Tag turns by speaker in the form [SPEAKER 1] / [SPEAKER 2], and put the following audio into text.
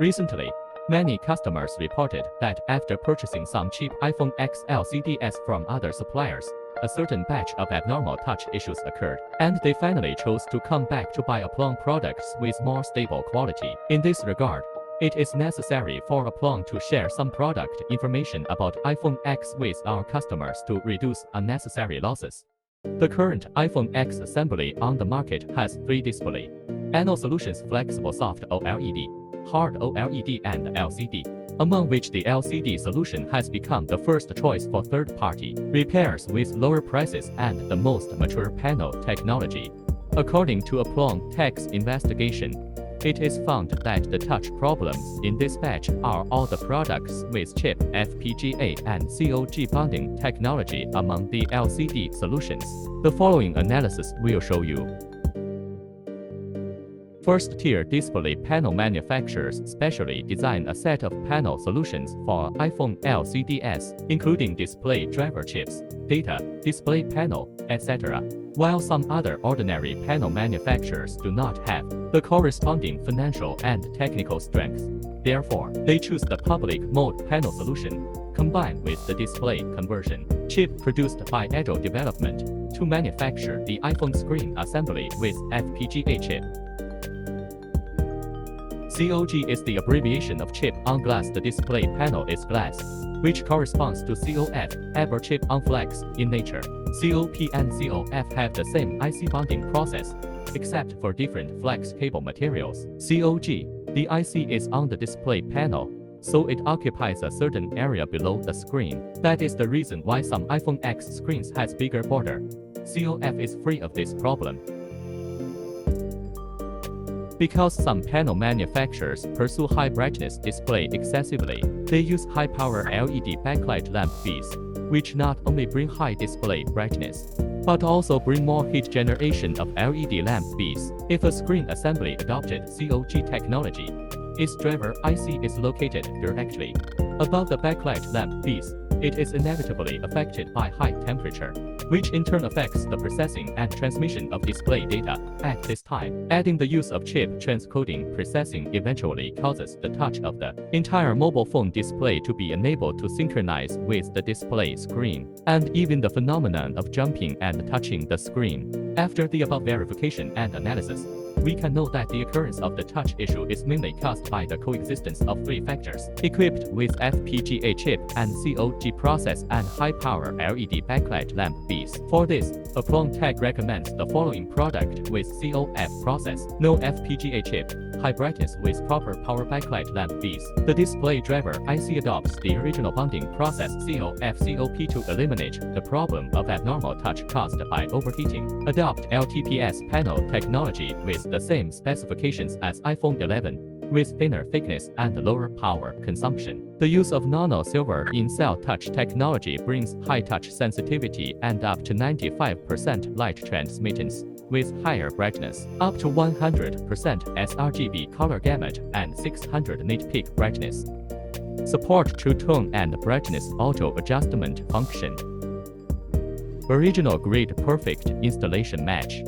[SPEAKER 1] Recently, many customers reported that after purchasing some cheap iPhone X LCDs from other suppliers, a certain batch of abnormal touch issues occurred, and they finally chose to come back to buy APLONG products with more stable quality. In this regard, it is necessary for APLONG to share some product information about iPhone X with our customers to reduce unnecessary losses. The current iPhone X assembly on the market has 3 displays: Nano Solutions Flexible Soft OLED, Hard OLED and LCD, among which the LCD solution has become the first choice for third-party repairs with lower prices and the most mature panel technology. According to APLONG Tech's investigation, it is found that the touch problems in this batch are all the products with chip, FPGA and COG bonding technology among the LCD solutions. The following analysis will show you. First-tier display panel manufacturers specially design a set of panel solutions for iPhone LCDs, including display driver chips, data, display panel, etc., while some other ordinary panel manufacturers do not have the corresponding financial and technical strength. Therefore, they choose the public mode panel solution, combined with the display conversion chip produced by Agile Development, to manufacture the iPhone screen assembly with FPGA chip. COG is the abbreviation of chip on glass. The display panel is glass, which corresponds to COF, ever chip on flex, in nature. COP and COF have the same IC bonding process, except for different flex cable materials. COG, the IC is on the display panel, so it occupies a certain area below the screen. That is the reason why some iPhone X screens has bigger border. COF is free of this problem. Because some panel manufacturers pursue high brightness display excessively, they use high power LED backlight lamp bees, which not only bring high display brightness, but also bring more heat generation of LED lamp bees. If a screen assembly adopted COG technology, its driver IC is located directly above the backlight lamp bees, it is inevitably affected by high temperature, which in turn affects the processing and transmission of display data. At this time, adding the use of chip transcoding processing eventually causes the touch of the entire mobile phone display to be unable to synchronize with the display screen, and even the phenomenon of jumping and touching the screen. After the above verification and analysis, we can note that the occurrence of the touch issue is mainly caused by the coexistence of 3 factors: equipped with FPGA chip and COG process and high-power LED backlight lamp bees. For this, APLONG Tech recommends the following product with COF process: no FPGA chip, high brightness with proper power backlight lamp bees. The display driver IC adopts the original bonding process COF-COP to eliminate the problem of abnormal touch caused by overheating. Adopt LTPS panel technology with the same specifications as iPhone 11, with thinner thickness and lower power consumption. The use of nano silver in-cell touch technology brings high touch sensitivity and up to 95% light transmittance, with higher brightness, up to 100% sRGB color gamut and 600 nit peak brightness. Support true tone and brightness auto adjustment function. Original grid perfect installation match.